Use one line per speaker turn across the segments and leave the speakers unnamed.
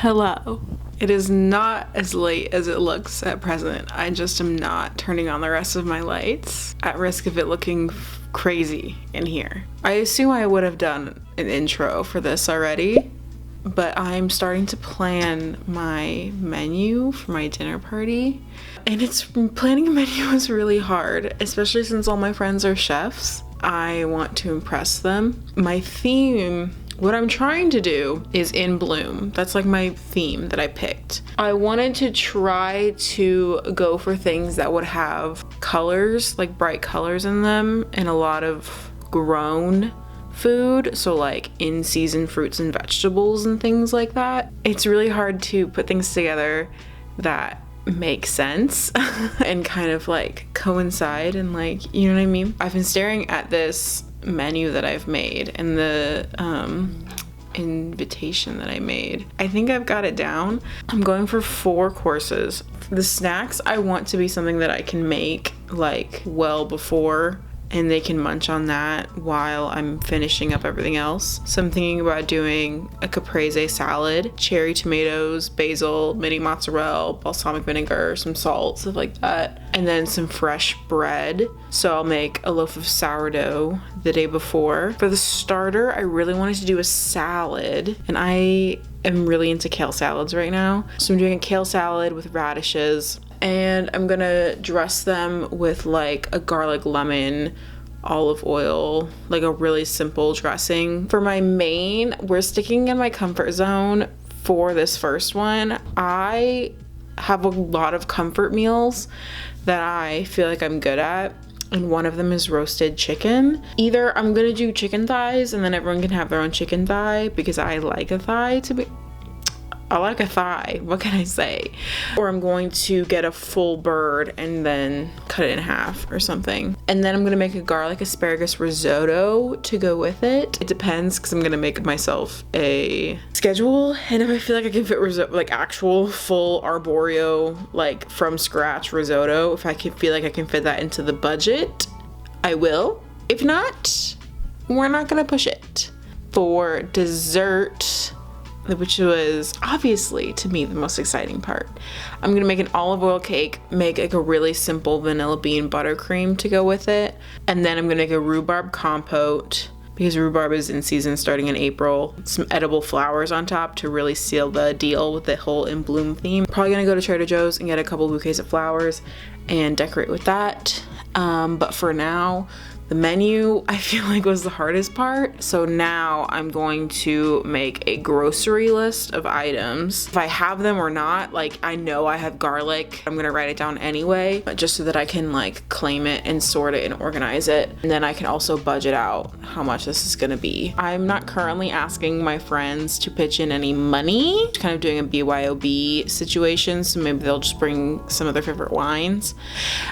Hello. It is not as late as it looks at present. I just am not turning on the rest of my lights at risk of it looking crazy in here. I assume I would have done an intro for this already, but I'm starting to plan my menu for my dinner party. And planning a menu is really hard, especially since all my friends are chefs. I want to impress them. My theme, what I'm trying to do is in bloom. That's like my theme that I picked. I wanted to try to go for things that would have colors, like bright colors in them, and a lot of grown food, so like in-season fruits and vegetables and things like that. It's really hard to put things together that make sense and kind of like coincide and like, you know what I mean? I've been staring at this menu that I've made and the invitation that I made. I think I've got it down. I'm going for 4 courses. The snacks, I want to be something that I can make like well before and they can munch on that while I'm finishing up everything else. So I'm thinking about doing a caprese salad, cherry tomatoes, basil, mini mozzarella, balsamic vinegar, some salt, stuff like that, and then some fresh bread. So I'll make a loaf of sourdough the day before. For the starter, I really wanted to do a salad, and I am really into kale salads right now. So I'm doing a kale salad with radishes, and I'm gonna dress them with like a garlic lemon olive oil, like a really simple dressing. For my main, we're sticking in my comfort zone for this first one. I have a lot of comfort meals that I feel like I'm good at, and one of them is roasted chicken. Either I'm gonna do chicken thighs and then everyone can have their own chicken thigh because I like a thigh what can I say? Or I'm going to get a full bird and then cut it in half or something. And then I'm gonna make a garlic asparagus risotto to go with it. It depends, because I'm gonna make myself a schedule, and if I feel like I can fit like actual full arborio, like from scratch risotto, if I can feel like I can fit that into the budget, I will. If not, we're not gonna push it. For dessert, which was obviously to me the most exciting part, I'm gonna make an olive oil cake, make like a really simple vanilla bean buttercream to go with it, and then I'm gonna make a rhubarb compote because rhubarb is in season starting in April. Some edible flowers on top to really seal the deal with the whole in bloom theme. Probably gonna go to Trader Joe's and get a couple bouquets of flowers and decorate with that. But for now, the menu, I feel like, was the hardest part. So now I'm going to make a grocery list of items. If I have them or not, like I know I have garlic, I'm gonna write it down anyway, but just so that I can like claim it and sort it and organize it. And then I can also budget out how much this is gonna be. I'm not currently asking my friends to pitch in any money, kind of doing a BYOB situation. So maybe they'll just bring some of their favorite wines.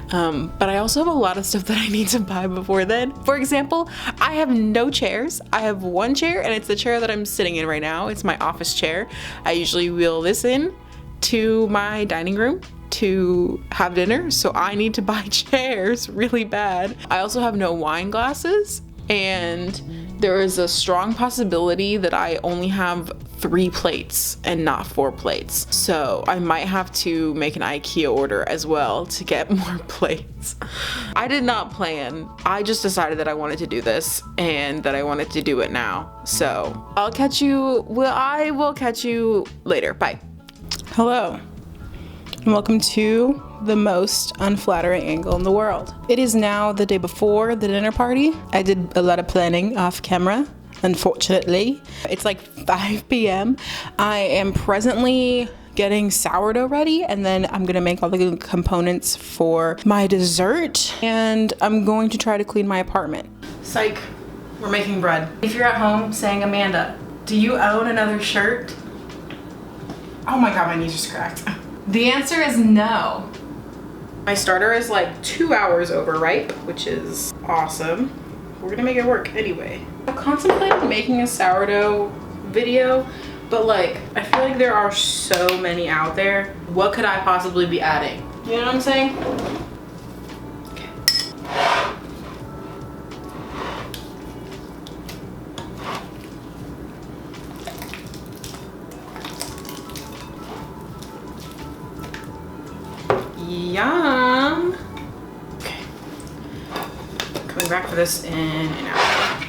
But I also have a lot of stuff that I need to buy before then. For example, I have no chairs. I have one chair, and it's the chair that I'm sitting in right now. It's my office chair. I usually wheel this in to my dining room to have dinner, so I need to buy chairs really bad. I also have no wine glasses, and there is a strong possibility that I only have 3 plates and not 4 plates. So I might have to make an IKEA order as well to get more plates. I did not plan. I just decided that I wanted to do this and that I wanted to do it now. So I will catch you later. Bye. Hello, and welcome to the most unflattering angle in the world. It is now the day before the dinner party. I did a lot of planning off camera, unfortunately. It's like 5 p.m. I am presently getting sourdough ready, and then I'm gonna make all the components for my dessert, and I'm going to try to clean my apartment. Psych, we're making bread. If you're at home saying, Amanda, do you own another shirt? Oh my God, my knees just cracked. The answer is no. My starter is like 2 hours overripe, which is awesome. We're gonna make it work anyway. I've contemplated making a sourdough video, but like, I feel like there are so many out there. What could I possibly be adding? You know what I'm saying? Okay. Yum. Okay. Coming back for this in an hour.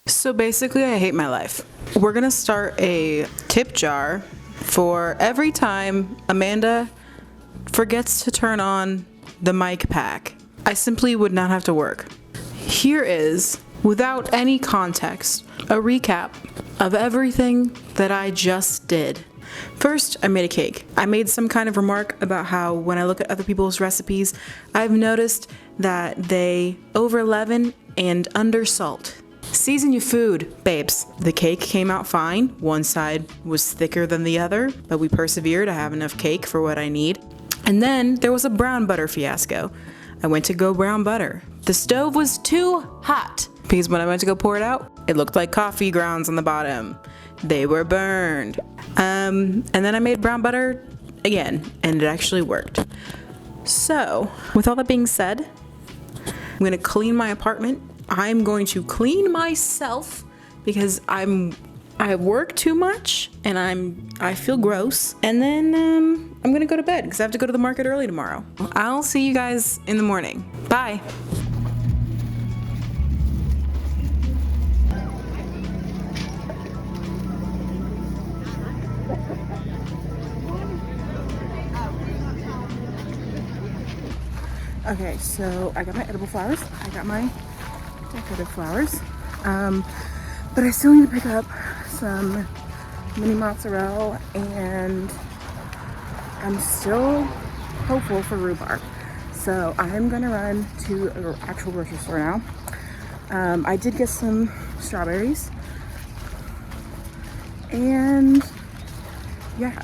So basically, I hate my life. We're gonna start a tip jar for every time Amanda forgets to turn on the mic pack. I simply would not have to work. Here is, without any context, a recap of everything that I just did. First, I made a cake. I made some kind of remark about how when I look at other people's recipes, I've noticed that they over leaven and under salt. Season your food, babes. The cake came out fine. One side was thicker than the other, but we persevered. I have enough cake for what I need. And then there was a brown butter fiasco. I went to go brown butter. The stove was too hot because when I went to go pour it out, it looked like coffee grounds on the bottom. They were burned. And then I made brown butter again, and it actually worked. So, with all that being said, I'm gonna clean my apartment. I'm going to clean myself because I work too much and I feel gross. And then I'm gonna go to bed because I have to go to the market early tomorrow. I'll see you guys in the morning. Bye. Okay, so I got my edible flowers. I got my decorative flowers. But I still need to pick up some mini mozzarella, and I'm still hopeful for rhubarb. So I'm gonna run to an actual grocery store now. I did get some strawberries, and yeah.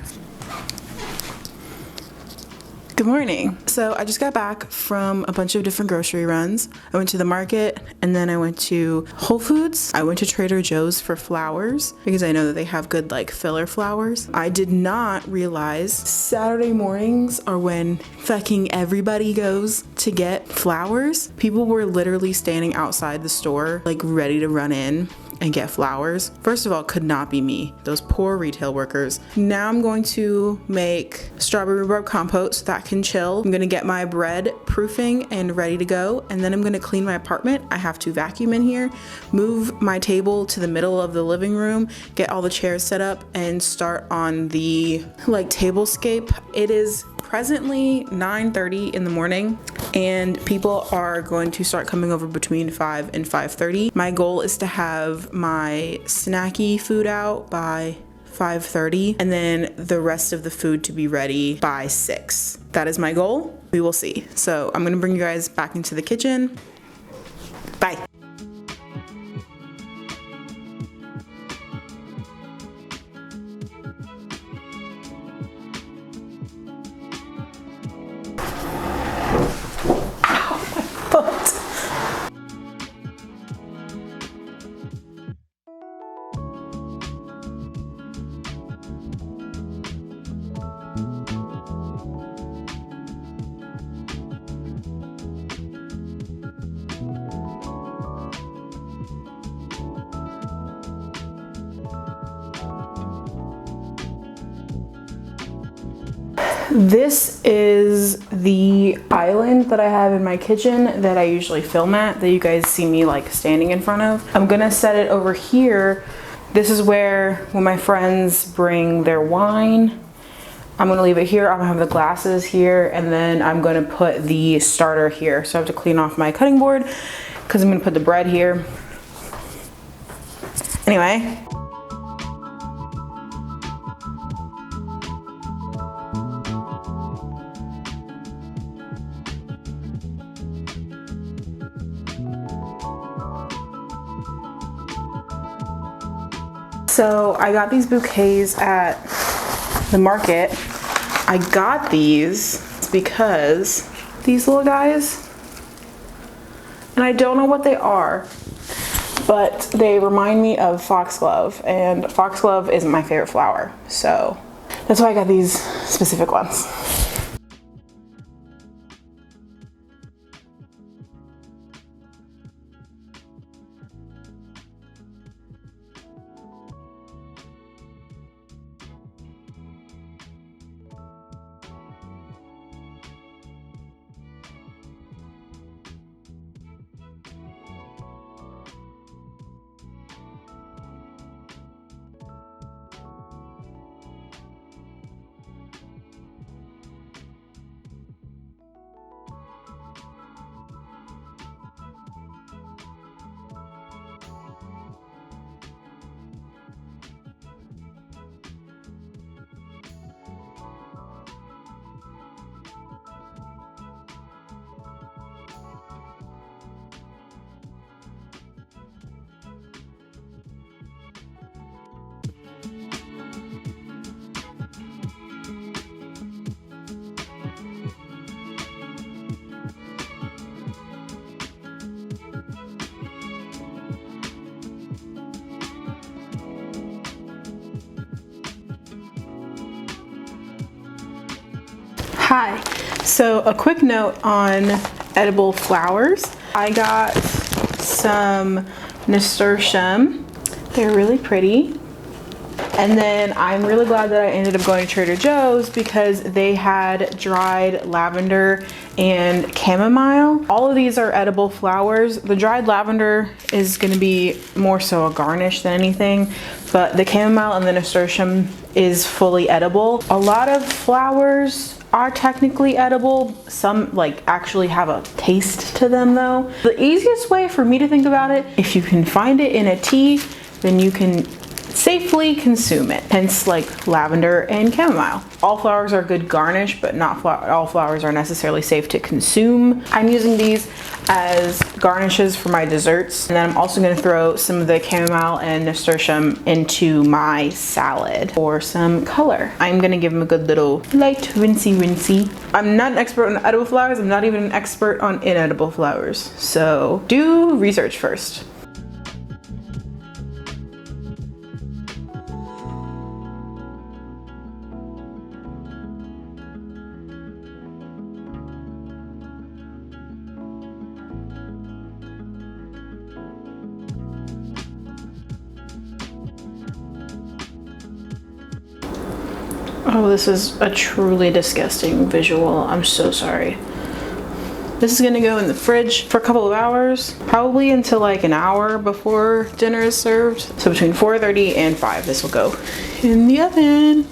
Good morning. So I just got back from a bunch of different grocery runs. I went to the market and then I went to Whole Foods. I went to Trader Joe's for flowers because I know that they have good like filler flowers. I did not realize Saturday mornings are when fucking everybody goes to get flowers. People were literally standing outside the store like ready to run in and get flowers. First of all, could not be me. Those poor retail workers. Now I'm going to make strawberry rhubarb compote so that can chill. I'm gonna get my bread proofing and ready to go, and then I'm gonna clean my apartment. I have to vacuum in here, move my table to the middle of the living room, get all the chairs set up, and start on the like tablescape. It is presently 9:30 in the morning and people are going to start coming over between 5 and 5:30. My goal is to have my snacky food out by 5:30 and then the rest of the food to be ready by 6. That is my goal. We will see. So I'm gonna bring you guys back into the kitchen. Bye. This is the island that I have in my kitchen that I usually film at, that you guys see me like standing in front of. I'm gonna set it over here. This is where when my friends bring their wine, I'm gonna leave it here. I'm gonna have the glasses here, and then I'm gonna put the starter here. So I have to clean off my cutting board because I'm gonna put the bread here. Anyway. So I got these bouquets at the market. I got these because these little guys, and I don't know what they are, but they remind me of foxglove, and foxglove isn't my favorite flower. So that's why I got these specific ones. Hi. So a quick note on edible flowers. I got some nasturtium. They're really pretty. And then I'm really glad that I ended up going to Trader Joe's because they had dried lavender and chamomile. All of these are edible flowers. The dried lavender is going to be more so a garnish than anything, but the chamomile and the nasturtium is fully edible. A lot of flowers are technically edible. Some like actually have a taste to them though. The easiest way for me to think about it, if you can find it in a tea, then you can safely consume it, hence like lavender and chamomile. All flowers are good garnish, but not all flowers are necessarily safe to consume. I'm using these as garnishes for my desserts, and then I'm also going to throw some of the chamomile and nasturtium into my salad for some color. I'm going to give them a good little light rinsey. I'm not an expert on edible flowers. I'm not even an expert on inedible flowers, so do research first. Oh, this is a truly disgusting visual. I'm so sorry. This is gonna go in the fridge for a couple of hours, probably until like an hour before dinner is served. So between 4:30 and 5, this will go in the oven.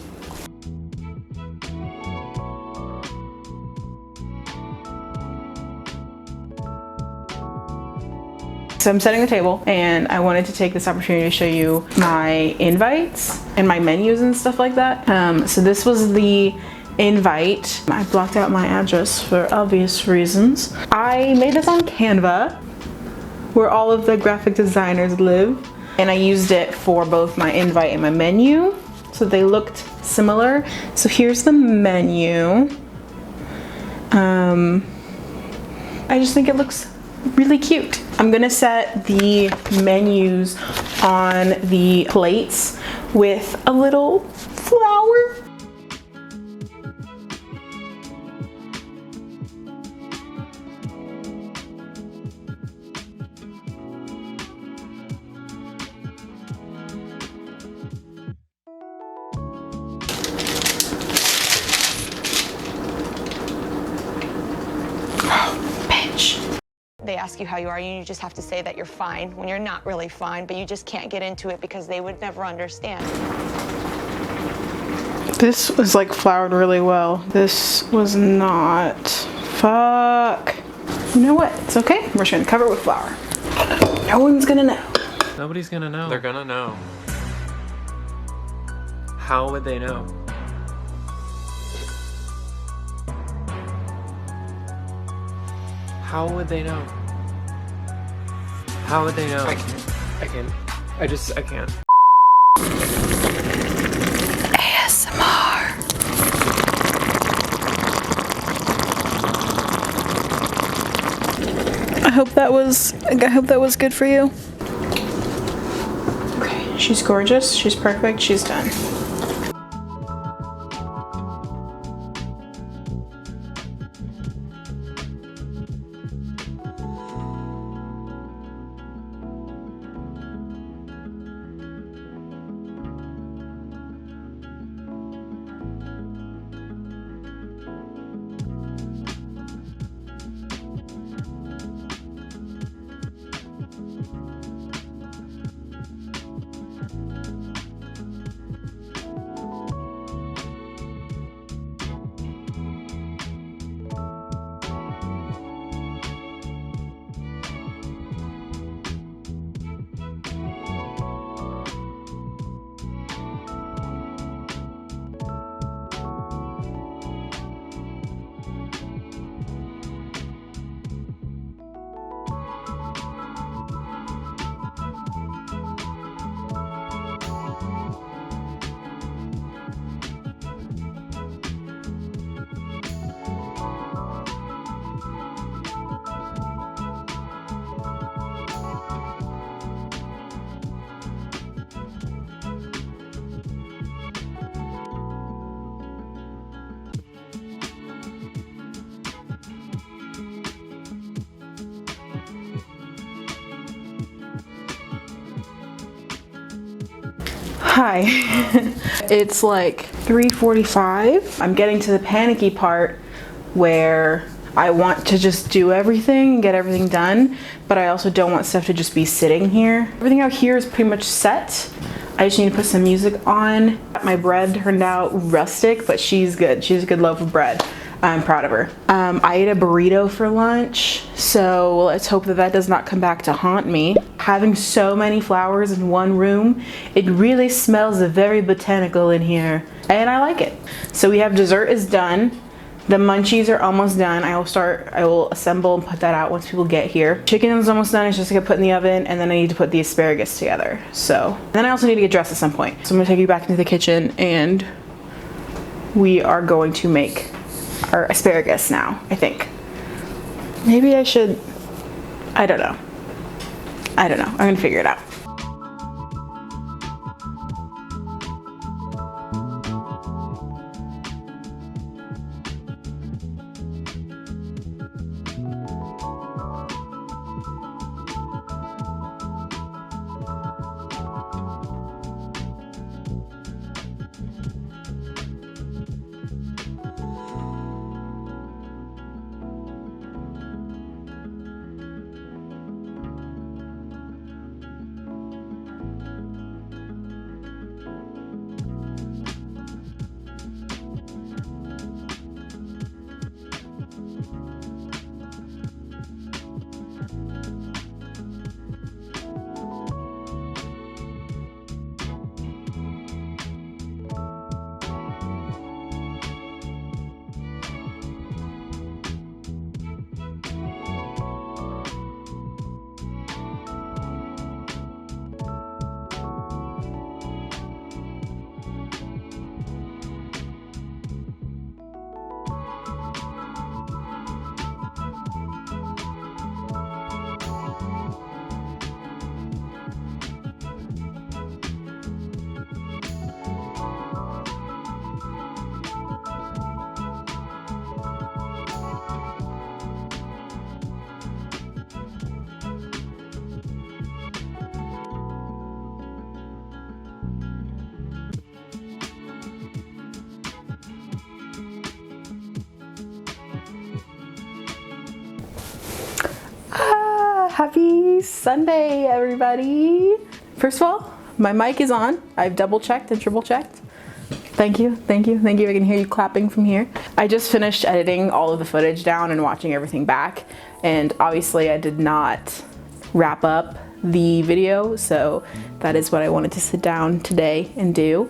So I'm setting the table, and I wanted to take this opportunity to show you my invites and my menus and stuff like that. So this was the invite. I blocked out my address for obvious reasons. I made this on Canva, where all of the graphic designers live, and I used it for both my invite and my menu, so they looked similar. So here's the menu. I just think it looks really cute. I'm gonna set the menus on the plates with a little flower.
They ask you how you are, and you just have to say that you're fine when you're not really fine, but you just can't get into it because they would never understand.
This was like floured really well. This was not. Fuck. You know what? It's okay. We're just gonna cover it with flour. No one's gonna know.
Nobody's gonna know.
They're gonna know.
How would they know? How would they know? How would they know? I can't. I can't.
ASMR. I hope that was good for you. Okay, she's gorgeous, she's perfect, she's done. Hi. It's like 3:45. I'm getting to the panicky part where I want to just do everything and get everything done, but I also don't want stuff to just be sitting here. Everything out here is pretty much set. I just need to put some music on. My bread turned out rustic, but she's good. She has a good loaf of bread. I'm proud of her. I ate a burrito for lunch, so let's hope that that does not come back to haunt me. Having so many flowers in one room, it really smells very botanical in here, and I like it. So we have dessert is done. The munchies are almost done. I will assemble and put that out once people get here. Chicken is almost done. It's just gonna put in the oven, and then I need to put the asparagus together. So then I also need to get dressed at some point. So I'm gonna take you back into the kitchen, and we are going to make our asparagus now, I think. Maybe I should, I don't know. I'm gonna figure it out. Happy Sunday, everybody. First of all, my mic is on. I've double checked and triple checked. Thank you. I can hear you clapping from here. I just finished editing all of the footage down and watching everything back. And obviously I did not wrap up the video, so that is what I wanted to sit down today and do.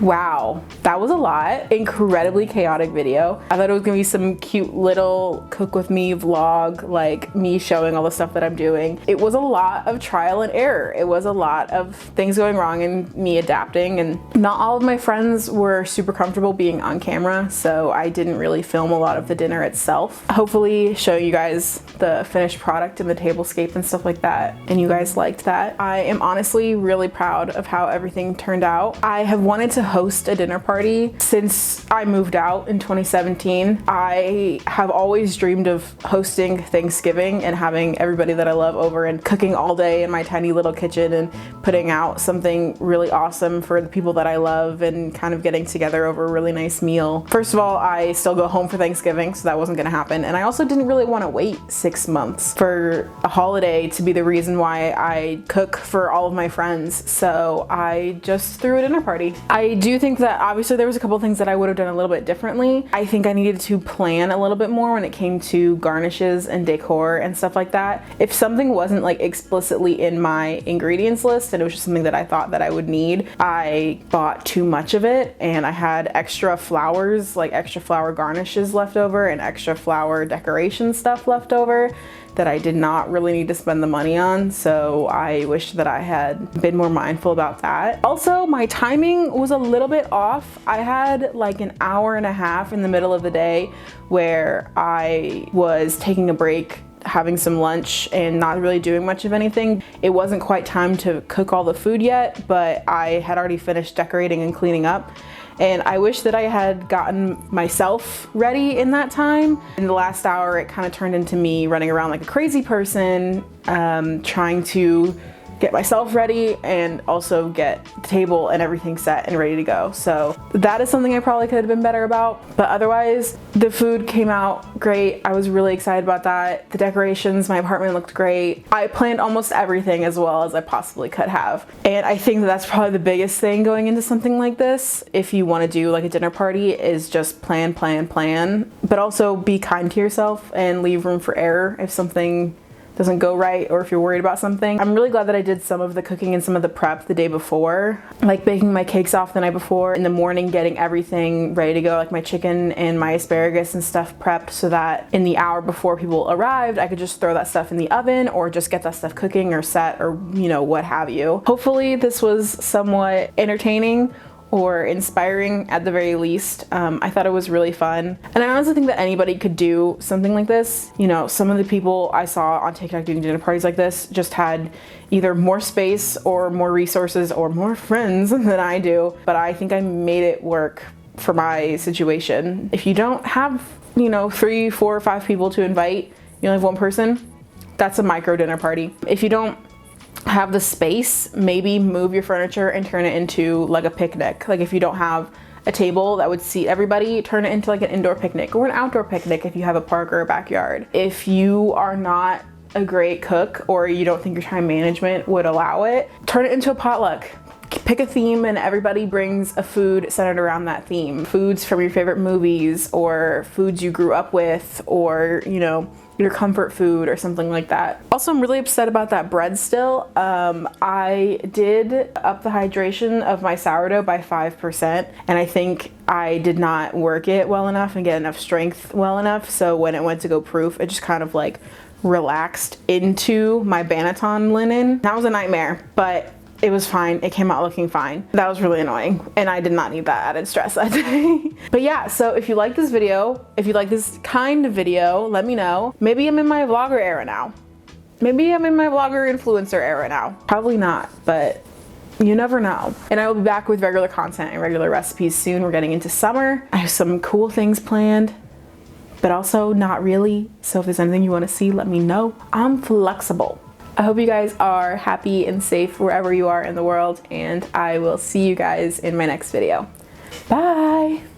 Wow, that was a lot. Incredibly chaotic video. I thought it was gonna be some cute little cook with me vlog, like me showing all the stuff that I'm doing. It was a lot of trial and error. It was a lot of things going wrong and me adapting, and not all of my friends were super comfortable being on camera, so I didn't really film a lot of the dinner itself. Hopefully show you guys the finished product and the tablescape and stuff like that, and you guys liked that. I am honestly really proud of how everything turned out. I have wanted to host a dinner party since I moved out in 2017. I have always dreamed of hosting Thanksgiving and having everybody that I love over and cooking all day in my tiny little kitchen and putting out something really awesome for the people that I love and kind of getting together over a really nice meal. First of all, I still go home for Thanksgiving, so that wasn't gonna happen. And I also didn't really want to wait 6 months for a holiday to be the reason why I cook for all of my friends. So I just threw a dinner party. I do think that obviously there was a couple things that I would have done a little bit differently. I think I needed to plan a little bit more when it came to garnishes and decor and stuff like that. If something wasn't like explicitly in my ingredients list and it was just something that I thought that I would need, I bought too much of it, and I had extra flowers, like extra flower garnishes left over and extra flower decoration stuff left over that I did not really need to spend the money on, so I wish that I had been more mindful about that. Also, my timing was a little bit off. I had like an hour and a half in the middle of the day where I was taking a break, having some lunch, and not really doing much of anything. It wasn't quite time to cook all the food yet, but I had already finished decorating and cleaning up. And I wish that I had gotten myself ready in that time. In the last hour, it kind of turned into me running around like a crazy person, trying to get myself ready and also get the table and everything set and ready to go. So that is something I probably could have been better about, but otherwise the food came out great. I was really excited about that. The decorations, my apartment looked great. I planned almost everything as well as I possibly could have. And I think that's probably the biggest thing going into something like this, if you want to do like a dinner party, is just plan, but also be kind to yourself and leave room for error if something doesn't go right or if you're worried about something. I'm really glad that I did some of the cooking and some of the prep the day before, like baking my cakes off the night before, in the morning getting everything ready to go, like my chicken and my asparagus and stuff prepped, so that in the hour before people arrived I could just throw that stuff in the oven or just get that stuff cooking or set, or you know, what have you. Hopefully this was somewhat entertaining or inspiring at the very least. I thought it was really fun. And I honestly think that anybody could do something like this. You know, some of the people I saw on TikTok doing dinner parties like this just had either more space or more resources or more friends than I do. But I think I made it work for my situation. If you don't have, you know, 3, 4, or 5 people to invite, you only have one person, that's a micro dinner party. If you don't have the space, maybe move your furniture and turn it into like a picnic. Like if you don't have a table that would seat everybody, turn it into like an indoor picnic or an outdoor picnic if you have a park or a backyard. If you are not a great cook or you don't think your time management would allow it, turn it into a potluck. Pick a theme and everybody brings a food centered around that theme. Foods from your favorite movies or foods you grew up with, or you know, your comfort food or something like that. Also, I'm really upset about that bread still. I did up the hydration of my sourdough by 5%, and I think I did not work it well enough and get enough strength well enough, so when it went to go proof, it just kind of like relaxed into my Banneton linen. That was a nightmare, but it was fine. It came out looking fine. That was really annoying, and I did not need that added stress that day. But yeah, so if you like this video, if you like this kind of video, let me know. Maybe I'm in my vlogger era now. Maybe I'm in my vlogger influencer era now. Probably not, but you never know. And I will be back with regular content and regular recipes soon. We're getting into summer. I have some cool things planned, but also not really. So if there's anything you want to see, let me know. I'm flexible. I hope you guys are happy and safe wherever you are in the world, and I will see you guys in my next video. Bye!